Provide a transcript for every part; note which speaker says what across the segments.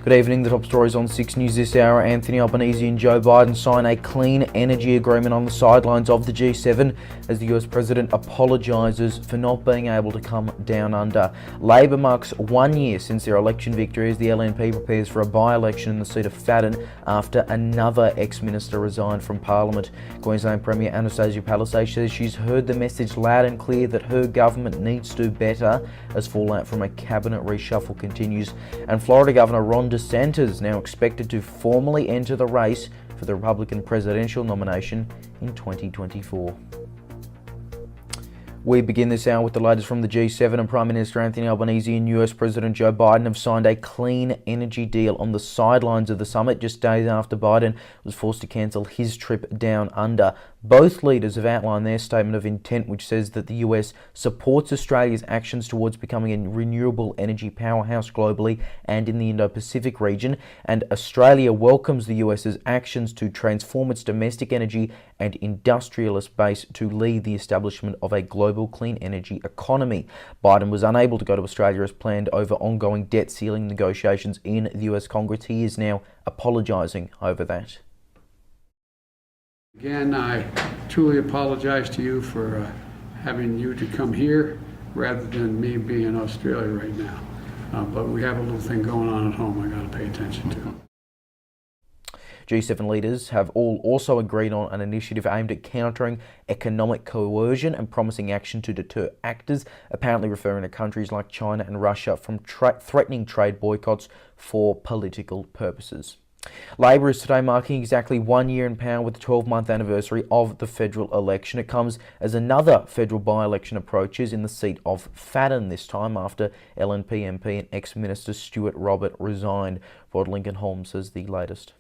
Speaker 1: Good evening. The top stories on 6 News this hour. Anthony Albanese and Joe Biden sign a clean energy agreement on the sidelines of the G7 as the US President apologises for not being able to come down under. Labor marks 1 year since their election victory as the LNP prepares for a by-election in the seat of Fadden after another ex-minister resigned from Parliament. Queensland Premier Anastasia Palaszczuk says she's heard the message loud and clear that her government needs to do better as fallout from a cabinet reshuffle continues. And Florida Governor Ron DeSantis now expected to formally enter the race for the Republican presidential nomination in 2024. We begin this hour with the latest from the G7, and Prime Minister Anthony Albanese and US President Joe Biden have signed a clean energy deal on the sidelines of the summit just days after Biden was forced to cancel his trip down under. Both leaders have outlined their statement of intent, which says that the US supports Australia's actions towards becoming a renewable energy powerhouse globally and in the Indo-Pacific region, and Australia welcomes the US's actions to transform its domestic energy and industrialist base to lead the establishment of a global clean energy economy. Biden was unable to go to Australia as planned over ongoing debt ceiling negotiations in the US Congress. He is now apologising over that.
Speaker 2: Again, I truly apologize to you for having you to come here rather than me being in Australia right now. But we have a little thing going on at home I got to pay attention to.
Speaker 1: G7 leaders have all also agreed on an initiative aimed at countering economic coercion and promising action to deter actors, apparently referring to countries like China and Russia from threatening trade boycotts for political purposes. Labor is today marking exactly 1 year in power with the 12-month anniversary of the federal election. It comes as another federal by-election approaches in the seat of Fadden, this time after LNP MP and ex-minister Stuart Robert resigned. Rod Lincoln Holmes has the latest.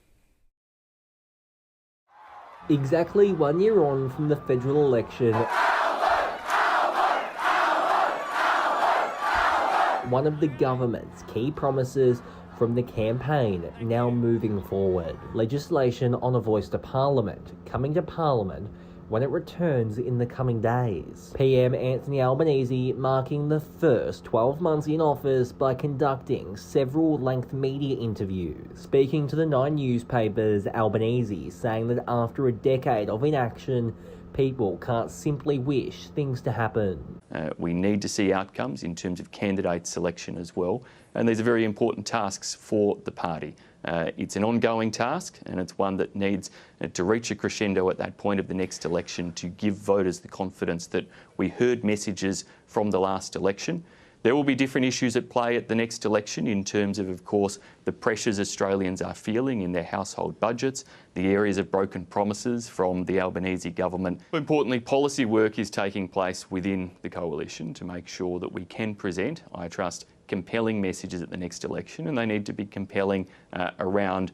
Speaker 3: Exactly 1 year on from the federal election, one of the government's key promises from the campaign now moving forward. Legislation on a voice to Parliament coming to Parliament when it returns in the coming days. PM Anthony Albanese marking the first 12 months in office by conducting several length media interviews. Speaking to the 9 newspapers, Albanese saying that after a decade of inaction, people can't simply wish things to happen.
Speaker 4: We need to see outcomes in terms of candidate selection as well, and these are very important tasks for the party. It's an ongoing task, and it's one that needs to reach a crescendo at that point of the next election to give voters the confidence that we heard messages from the last election. There will be different issues at play at the next election in terms of course, the pressures Australians are feeling in their household budgets, the areas of broken promises from the Albanese government. Importantly, policy work is taking place within the coalition to make sure that we can present, I trust, compelling messages at the next election, and they need to be compelling around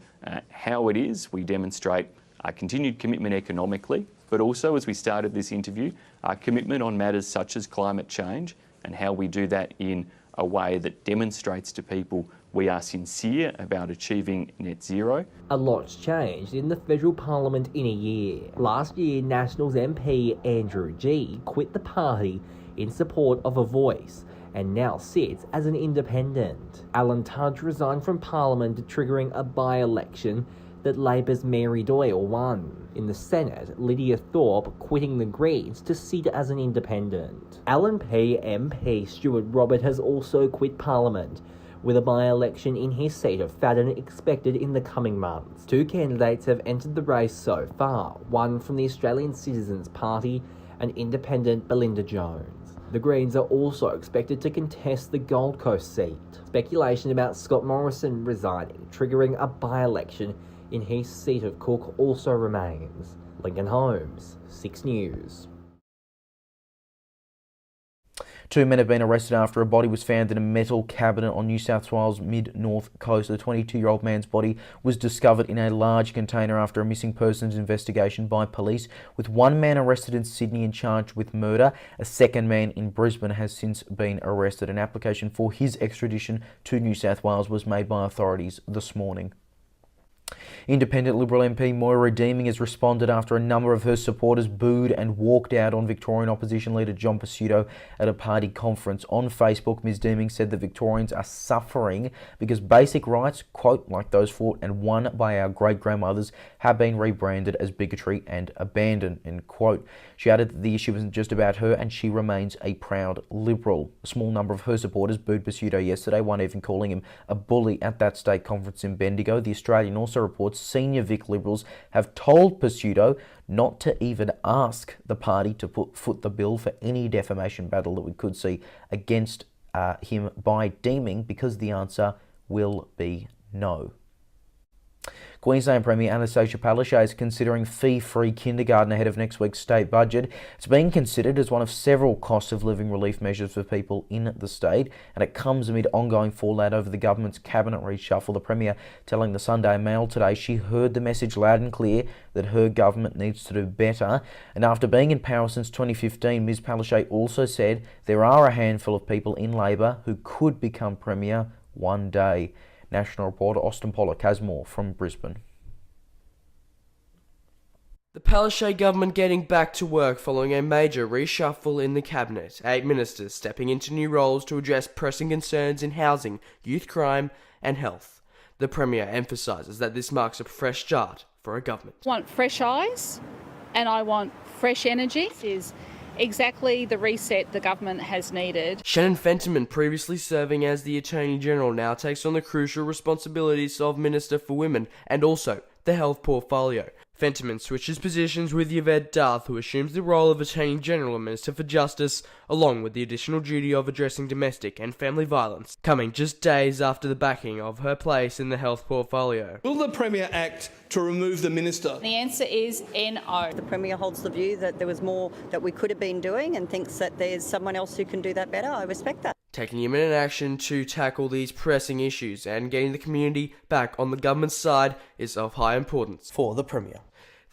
Speaker 4: how it is we demonstrate our continued commitment economically, but also, as we started this interview, our commitment on matters such as climate change, and how we do that in a way that demonstrates to people we are sincere about achieving net zero.
Speaker 3: A lot's changed in the federal parliament in a year. Last year, Nationals MP Andrew Gee quit the party in support of a voice and now sits as an independent. Alan Tudge resigned from Parliament, triggering a by-election that Labor's Mary Doyle won. In the Senate, Lydia Thorpe quitting the Greens to sit as an independent. LNP MP Stuart Robert has also quit Parliament, with a by-election in his seat of Fadden expected in the coming months. Two candidates have entered the race so far, one from the Australian Citizens Party and independent Belinda Jones. The Greens are also expected to contest the Gold Coast seat. Speculation about Scott Morrison resigning, triggering a by-election in his seat of Cook also remains. Lincoln Holmes, 6 News.
Speaker 1: 2 men have been arrested after a body was found in a metal cabinet on New South Wales mid-north coast. The 22-year-old man's body was discovered in a large container after a missing persons investigation by police, with one man arrested in Sydney and charged with murder. A second man in Brisbane has since been arrested. An application for his extradition to New South Wales was made by authorities this morning. Independent Liberal MP Moira Deeming has responded after a number of her supporters booed and walked out on Victorian opposition leader John Pesutto at a party conference. On Facebook, Ms Deeming said that Victorians are suffering because basic rights, quote, like those fought and won by our great-grandmothers, have been rebranded as bigotry and abandoned, end quote. She added that the issue isn't just about her and she remains a proud Liberal. A small number of her supporters booed Pesutto yesterday, one even calling him a bully at that state conference in Bendigo. The Australian also reports senior Vic Liberals have told Pesutto not to even ask the party to foot the bill for any defamation battle that we could see against him by Deeming, because the answer will be no. Queensland Premier Anastasia Palaszczuk is considering fee-free kindergarten ahead of next week's state budget. It's being considered as one of several cost of living relief measures for people in the state, and it comes amid ongoing fallout over the government's cabinet reshuffle. The Premier telling the Sunday Mail today she heard the message loud and clear that her government needs to do better. And after being in power since 2015, Ms Palaszczuk also said there are a handful of people in Labor who could become Premier one day. National reporter Austin Pollock has more from Brisbane.
Speaker 5: The Palaszczuk government getting back to work following a major reshuffle in the cabinet. 8 ministers stepping into new roles to address pressing concerns in housing, youth crime and health. The Premier emphasises that this marks a fresh start for a government.
Speaker 6: I want fresh eyes and I want fresh energy. This is exactly the reset the government has needed.
Speaker 5: Shannon Fentiman, previously serving as the Attorney General, now takes on the crucial responsibilities of Minister for Women and also the health portfolio. Fentiman switches positions with Yvette Darth, who assumes the role of Attorney General and Minister for Justice, along with the additional duty of addressing domestic and family violence, coming just days after the backing of her place in the health portfolio.
Speaker 7: Will the Premier act to remove the Minister?
Speaker 6: The answer is no.
Speaker 8: The Premier holds the view that there was more that we could have been doing and thinks that there's someone else who can do that better. I respect that.
Speaker 5: Taking imminent action to tackle these pressing issues and getting the community back on the government's side is of high importance for the Premier.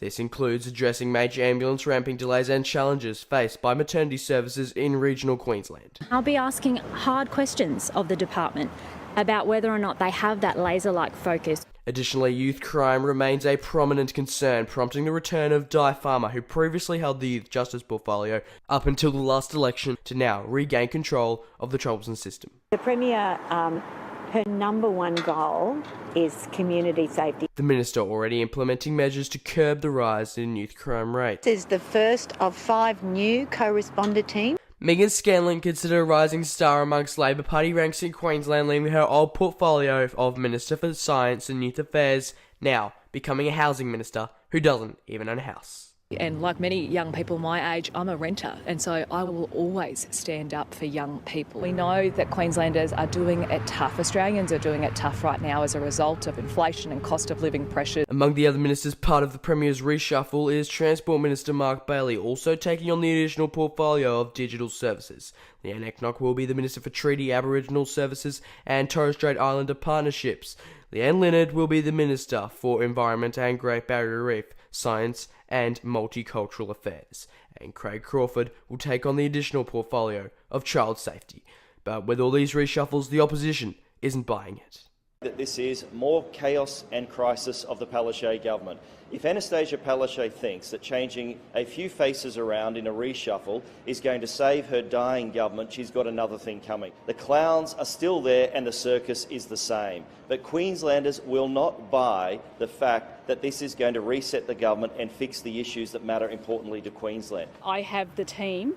Speaker 5: This includes addressing major ambulance ramping delays and challenges faced by maternity services in regional Queensland.
Speaker 9: I'll be asking hard questions of the department about whether or not they have that laser-like focus.
Speaker 5: Additionally, youth crime remains a prominent concern, prompting the return of Di Farmer, who previously held the youth justice portfolio up until the last election, to now regain control of the troublesome system.
Speaker 10: The Premier, her number one goal is community safety.
Speaker 5: The Minister already implementing measures to curb the rise in youth crime rates.
Speaker 10: This is the first of 5 new co-responder teams.
Speaker 5: Megan Scanlon, considered a rising star amongst Labor Party ranks in Queensland, leaving her old portfolio of Minister for Science and Youth Affairs, now becoming a housing minister who doesn't even own a house.
Speaker 11: And like many young people my age, I'm a renter, and so I will always stand up for young people. We know that Queenslanders are doing it tough. Australians are doing it tough right now as a result of inflation and cost of living pressure.
Speaker 5: Among the other ministers part of the Premier's reshuffle is Transport Minister Mark Bailey, also taking on the additional portfolio of digital services. Leanne Ecknock will be the Minister for Treaty Aboriginal Services and Torres Strait Islander Partnerships. Leanne Leonard will be the Minister for Environment and Great Barrier Reef, Science and Multicultural Affairs, and Craig Crawford will take on the additional portfolio of child safety. But with all these reshuffles, the opposition isn't buying it.
Speaker 12: That this is more chaos and crisis of the Palaszczuk government. If Anastasia Palaszczuk thinks that changing a few faces around in a reshuffle is going to save her dying government, she's got another thing coming. The clowns are still there and the circus is the same. But Queenslanders will not buy the fact that this is going to reset the government and fix the issues that matter importantly to Queensland.
Speaker 6: I have the team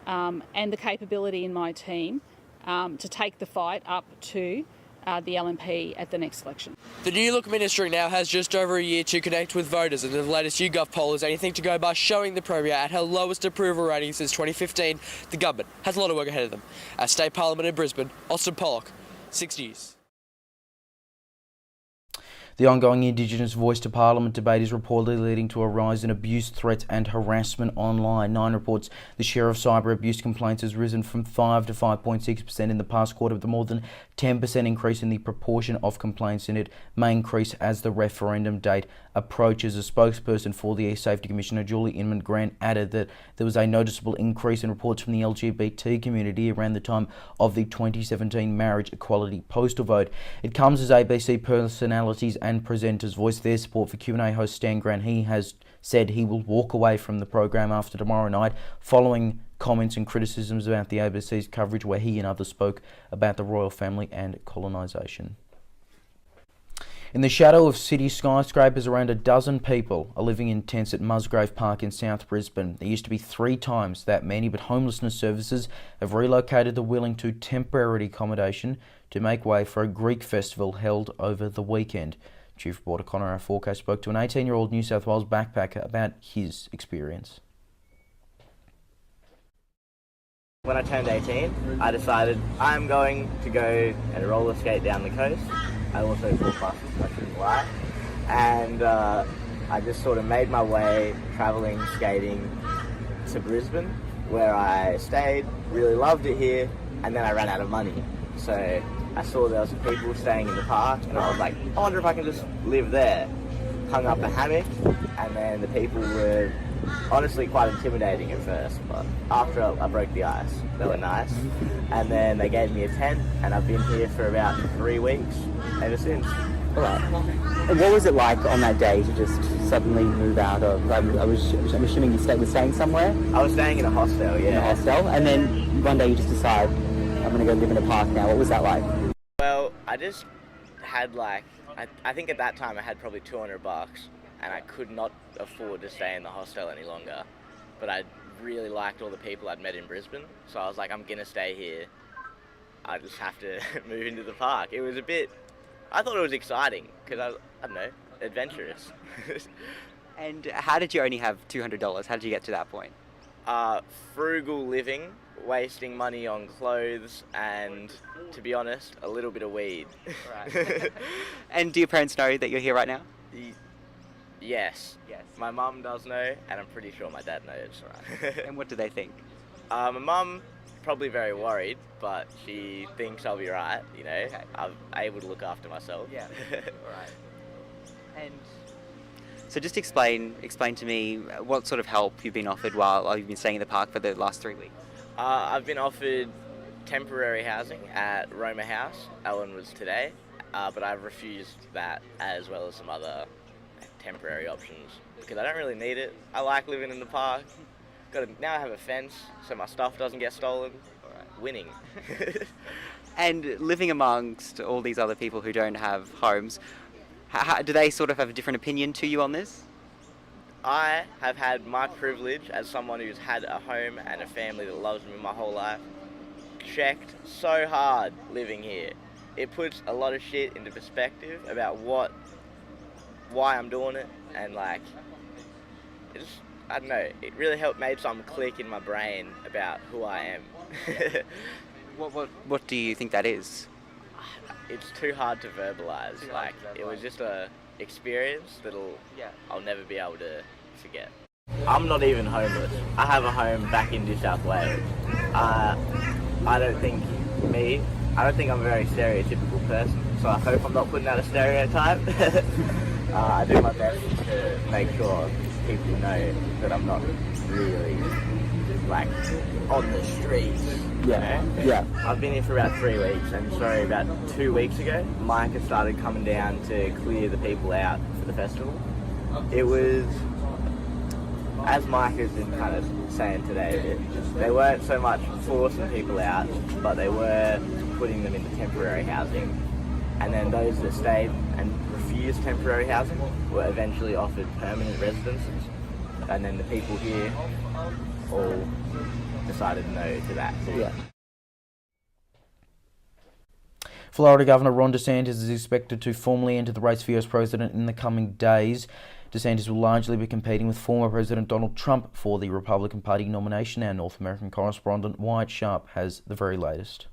Speaker 6: and the capability in my team to take the fight up to the LNP at the next election.
Speaker 5: The New Look ministry now has just over a year to connect with voters, and the latest YouGov poll is anything to go by, showing the Premier at her lowest approval rating since 2015. The government has a lot of work ahead of them. At State Parliament in Brisbane, Austin Pollock, 6 News.
Speaker 1: The ongoing Indigenous Voice to Parliament debate is reportedly leading to a rise in abuse, threats and harassment online. Nine reports the share of cyber abuse complaints has risen from 5 to 5.6% in the past quarter, with a more than 10% increase in the proportion of complaints in it may increase as the referendum date approaches. A spokesperson for the Safety Commissioner, Julie Inman-Grant, added that there was a noticeable increase in reports from the LGBT community around the time of the 2017 marriage equality postal vote. It comes as ABC personalities and presenters voiced their support for Q&A host Stan Grant. He has said he will walk away from the program after tomorrow night, following comments and criticisms about the ABC's coverage where he and others spoke about the royal family and colonisation. In the shadow of city skyscrapers, around a dozen people are living in tents at Musgrave Park in South Brisbane. There used to be 3 times that many, but homelessness services have relocated the willing to temporary accommodation to make way for a Greek festival held over the weekend. Chief reporter Connor Aforco spoke to an 18-year-old New South Wales backpacker about his experience.
Speaker 13: When I turned 18, I decided I'm going to go and roller skate down the coast. I also bought buses, I couldn't lie. And I just sort of made my way travelling, skating to Brisbane, where I stayed, really loved it here, and then I ran out of money. So I saw there was some people staying in the park, and I was like, I wonder if I can just live there. Hung up a hammock, and then the people were honestly quite intimidating at first, but after I broke the ice, they were nice. And then they gave me a tent, and I've been here for about 3 weeks ever since.
Speaker 14: All right. And what was it like on that day to just suddenly move out of? I'm assuming you were staying somewhere?
Speaker 13: I was staying in a hostel, yeah.
Speaker 14: In a hostel, and then one day you just decide, I'm going to go live in a park now. What was that like?
Speaker 13: Well, I just had I think at that time I had probably $200, and I could not afford to stay in the hostel any longer. But I really liked all the people I'd met in Brisbane, so I was like, I'm gonna stay here. I just have to move into the park. It was I thought it was exciting, because I don't know, adventurous.
Speaker 14: And how did you only have $200? How did you get to that point?
Speaker 13: Frugal living, wasting money on clothes, and, to be honest, a little bit of weed.
Speaker 14: Right. And do your parents know that you're here right now?
Speaker 13: Yes. My mum does know, and I'm pretty sure my dad knows.
Speaker 14: Right. And what do they think?
Speaker 13: My mum probably very worried, but she thinks I'll be right, you know. Okay. I'm able to look after myself.
Speaker 14: Yeah. Right. And so just explain to me what sort of help you've been offered while you've been staying in the park for the last 3 weeks.
Speaker 13: I've been offered temporary housing at Roma House. Ellen was today, but I've refused that, as well as some other temporary options, because I don't really need it. I like living in the park. Now I have a fence, so my stuff doesn't get stolen. Right. Winning.
Speaker 14: And living amongst all these other people who don't have homes, do they sort of have a different opinion to you on this?
Speaker 13: I have had my privilege as someone who's had a home and a family that loves me my whole life checked so hard living here. It puts a lot of shit into perspective about why I'm doing it, and I don't know, it really made some click in my brain about who I am.
Speaker 14: What do you think that is?
Speaker 13: It's too hard to verbalise. It was just a experience I'll never be able to forget. I'm not even homeless. I have a home back in New South Wales. I don't think I'm a very stereotypical person, so I hope I'm not putting out a stereotype. I do my best to make sure people know that I'm not really on the streets.
Speaker 14: Yeah.
Speaker 13: You know?
Speaker 14: Yeah.
Speaker 13: I've been here for about 3 weeks, and about 2 weeks ago, Micah started coming down to clear the people out for the festival. It was, as Micah's been kind of saying today, they weren't so much forcing people out, but they were putting them into temporary housing. And then those that stayed and refused temporary housing were eventually offered permanent residences. And then the people here all decided no to that too.
Speaker 14: Yeah.
Speaker 1: Florida Governor Ron DeSantis is expected to formally enter the race for US President in the coming days. DeSantis will largely be competing with former President Donald Trump for the Republican Party nomination. Our North American correspondent Wyatt Sharp has the very latest.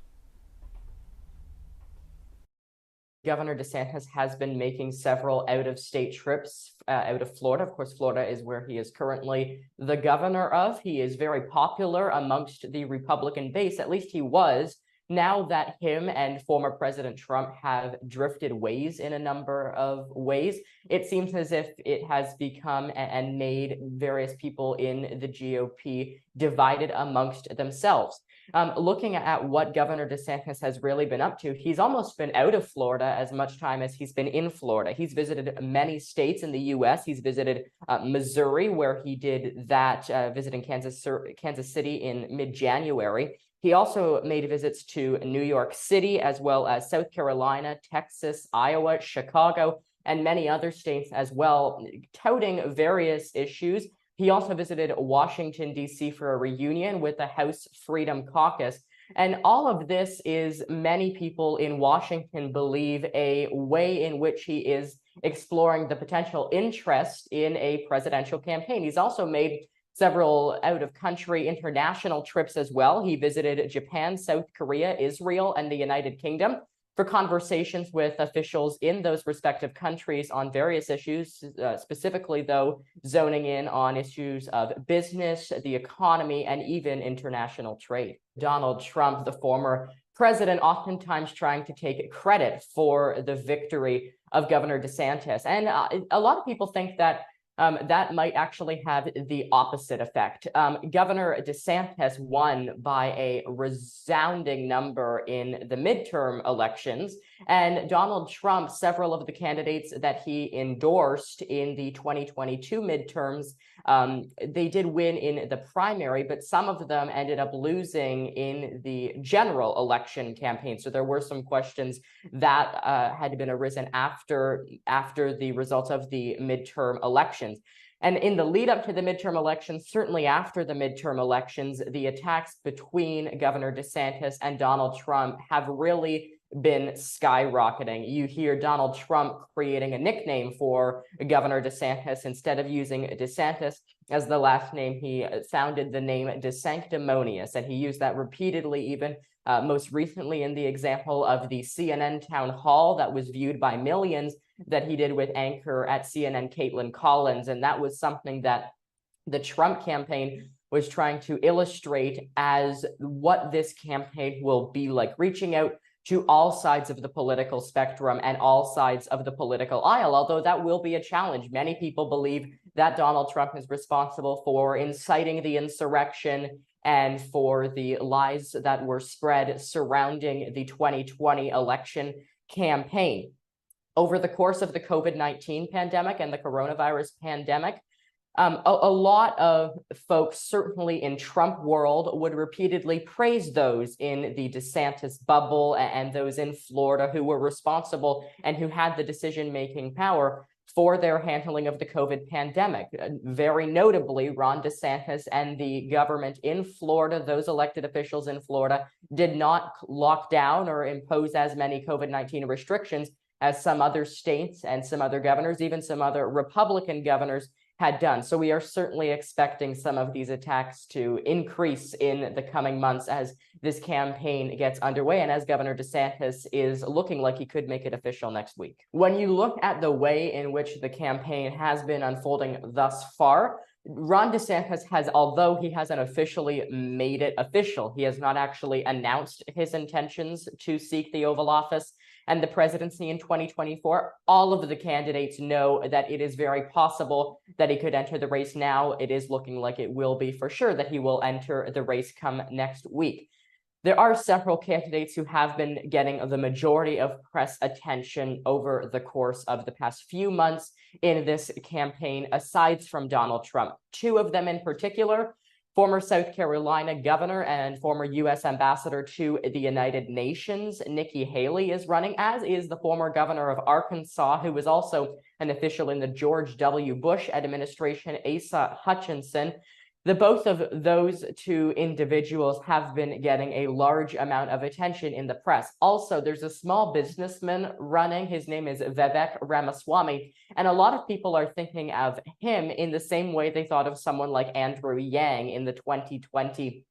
Speaker 15: Governor DeSantis has been making several out-of-state trips out of Florida. Of course, Florida is where he is currently the governor of. He is very popular amongst the Republican base, at least he was. Now that him and former President Trump have drifted ways in a number of ways, it seems as if it has become and made various people in the GOP divided amongst themselves. looking at what Governor DeSantis has really been up to, he's almost been out of Florida as much time as he's been in Florida. He's visited many states in the U.S. He's visited Missouri, where he did that, visiting Kansas City in mid-January. He also made visits to New York City, as well as South Carolina, Texas, Iowa, Chicago, and many other states as well, touting various issues. He also visited Washington, D.C. for a reunion with the House Freedom Caucus. And all of this is, many people in Washington believe, a way in which he is exploring the potential interest in a presidential campaign. He's also made several out-of-country international trips as well. He visited Japan, South Korea, Israel, and the United Kingdom for conversations with officials in those respective countries on various issues, specifically, though, zoning in on issues of business, the economy, and even international trade. Donald Trump, the former president, oftentimes trying to take credit for the victory of Governor DeSantis. And a lot of people think that that might actually have the opposite effect. Governor DeSantis won by a resounding number in the midterm elections, and Donald Trump, several of the candidates that he endorsed in the 2022 midterms, they did win in the primary, but some of them ended up losing in the general election campaign. So there were some questions that had been arisen after the results of the midterm elections. And in the lead up to the midterm elections, certainly after the midterm elections, the attacks between Governor DeSantis and Donald Trump have really been skyrocketing. You hear Donald Trump creating a nickname for Governor DeSantis. Instead of using DeSantis as the last name, he founded the name DeSanctimonious, and he used that repeatedly, even most recently in the example of the CNN town hall that was viewed by millions that he did with anchor at CNN, Caitlin Collins. And that was something that the Trump campaign was trying to illustrate as what this campaign will be like, reaching out to all sides of the political spectrum and all sides of the political aisle, although that will be a challenge. Many people believe that Donald Trump is responsible for inciting the insurrection and for the lies that were spread surrounding the 2020 election campaign. Over the course of the COVID-19 pandemic and the coronavirus pandemic, a lot of folks, certainly in Trump world, would repeatedly praise those in the DeSantis bubble and those in Florida who were responsible and who had the decision-making power for their handling of the COVID pandemic. Very notably, Ron DeSantis and the government in Florida, those elected officials in Florida, did not lock down or impose as many COVID-19 restrictions as some other states and some other governors, even some other Republican governors, had done. So we are certainly expecting some of these attacks to increase in the coming months as this campaign gets underway and as Governor DeSantis is looking like he could make it official next week. When you look at the way in which the campaign has been unfolding thus far, Ron DeSantis has, although he hasn't officially made it official, he has not actually announced his intentions to seek the Oval Office and the presidency in 2024. All of the candidates know that it is very possible that he could enter the race now. It is looking like it will be for sure that he will enter the race come next week. There are several candidates who have been getting the majority of press attention over the course of the past few months in this campaign, aside from Donald Trump. Two of them in particular: former South Carolina governor and former U.S. ambassador to the United Nations, Nikki Haley, is running, as is the former governor of Arkansas, who was also an official in the George W. Bush administration, Asa Hutchinson. Both of those two individuals have been getting a large amount of attention in the press. Also, there's a small businessman running. His name is Vivek Ramaswamy, and a lot of people are thinking of him in the same way they thought of someone like Andrew Yang in the 2020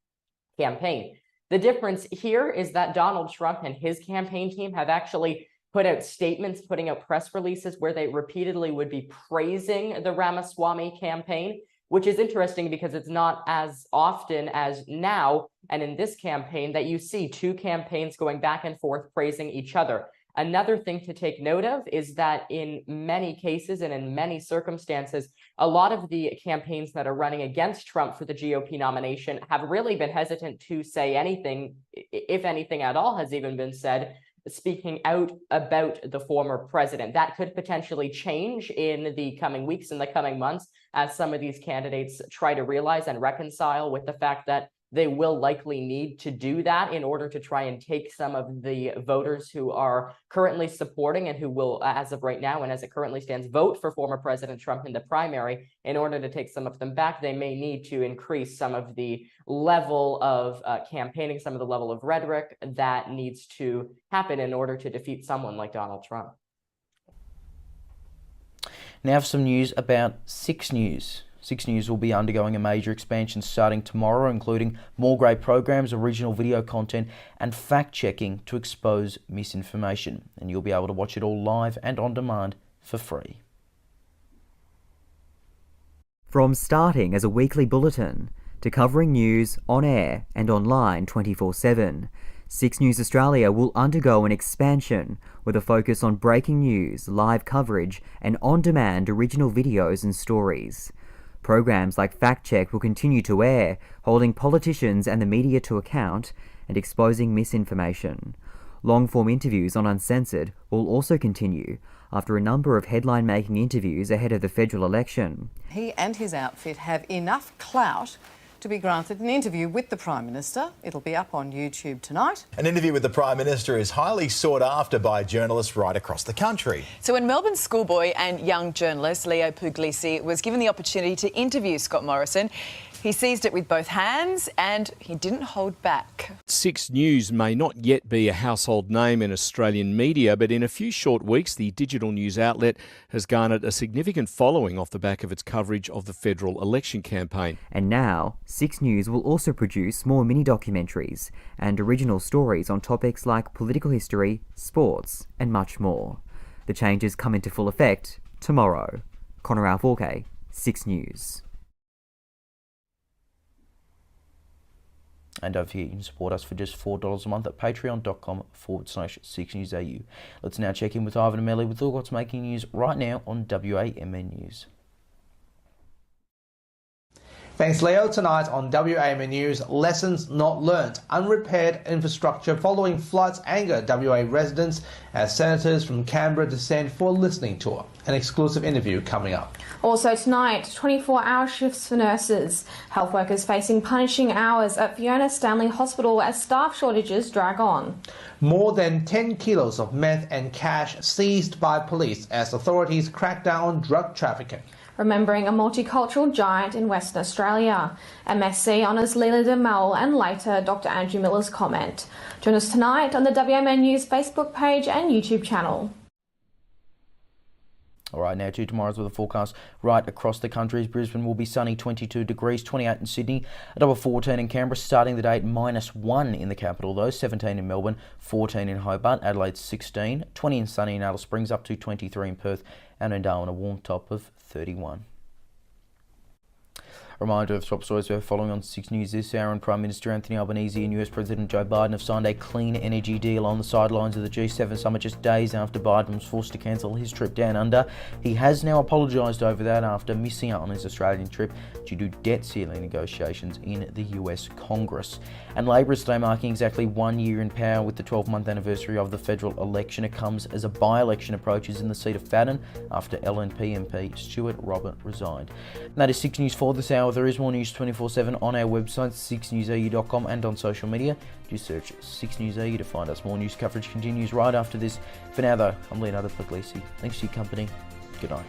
Speaker 15: campaign. The difference here is that Donald Trump and his campaign team have actually put out statements, putting out press releases where they repeatedly would be praising the Ramaswamy campaign, which is interesting because it's not as often as now and in this campaign that you see two campaigns going back and forth praising each other. Another thing to take note of is that in many cases and in many circumstances, a lot of the campaigns that are running against Trump for the GOP nomination have really been hesitant to say anything, if anything at all has even been said, speaking out about the former president. That could potentially change in the coming weeks and the coming months as some of these candidates try to realize and reconcile with the fact that they will likely need to do that in order to try and take some of the voters who are currently supporting and who will, as of right now and as it currently stands, vote for former President Trump in the primary. In order to take some of them back, they may need to increase some of the level of campaigning, some of the level of rhetoric that needs to happen in order to defeat someone like Donald Trump.
Speaker 1: Now for some news about Six News. Six News will be undergoing a major expansion starting tomorrow, including more great programs, original video content, and fact-checking to expose misinformation. And you'll be able to watch it all live and on demand for free.
Speaker 16: From starting as a weekly bulletin to covering news on air and online 24/7, Six News Australia will undergo an expansion with a focus on breaking news, live coverage, and on-demand original videos and stories. Programs like Fact Check will continue to air, holding politicians and the media to account and exposing misinformation. Long-form interviews on Uncensored will also continue after a number of headline-making interviews ahead of the federal election.
Speaker 17: He and his outfit have enough clout to be granted an interview with the Prime Minister. It'll be up on YouTube tonight.
Speaker 18: An interview with the Prime Minister is highly sought after by journalists right across the country.
Speaker 19: So when Melbourne schoolboy and young journalist Leo Puglisi was given the opportunity to interview Scott Morrison, he seized it with both hands and he didn't hold back.
Speaker 20: Six News may not yet be a household name in Australian media, but in a few short weeks, the digital news outlet has garnered a significant following off the back of its coverage of the federal election campaign.
Speaker 16: And now, Six News will also produce more mini-documentaries and original stories on topics like political history, sports, and much more. The changes come into full effect tomorrow. Connor Alforque, Six News.
Speaker 1: And don't forget you can support us for just $4 a month at patreon.com/6NewsAU. Let's now check in with Ivan and Melly with all what's making news right now on WAMN News.
Speaker 7: Thanks, Leo. Tonight on WAMN News, lessons not learnt. Unrepaired infrastructure following floods anger WA residents as senators from Canberra descend for a listening tour. An exclusive interview coming up.
Speaker 21: Also tonight, 24-hour shifts for nurses. Health workers facing punishing hours at Fiona Stanley Hospital as staff shortages drag on.
Speaker 7: More than 10 kilos of meth and cash seized by police as authorities crack down on drug trafficking.
Speaker 21: Remembering a multicultural giant in Western Australia. MSC honours Leela DeMel and later Dr Andrew Miller's comment. Join us tonight on the WAMN News Facebook page and YouTube channel.
Speaker 1: Alright, now to tomorrow's weather forecast right across the country. Brisbane will be sunny, 22 degrees, 28 in Sydney, a double 14 in Canberra, starting the day at -1 in the capital though, 17 in Melbourne, 14 in Hobart, Adelaide 16, 20 in sunny in Alice Springs, up to 23 in Perth, and in Darwin a warm top of 31. A reminder of top stories we're following on 6 News this hour, and Prime Minister Anthony Albanese and US President Joe Biden have signed a clean energy deal on the sidelines of the G7 summit just days after Biden was forced to cancel his trip down under. He has now apologised over that after missing out on his Australian trip due to debt ceiling negotiations in the US Congress. And Labor is today marking exactly 1 year in power with the 12-month anniversary of the federal election. It comes as a by-election approaches in the seat of Fadden after LNP MP Stuart Robert resigned. And that is 6 News for this hour. There is more news 24/7 on our website, 6newsau.com, and on social media. Just search 6NewsAU to find us. More news coverage continues right after this. For now though, I'm Leonardo Puglisi. Thanks for your company. Good night.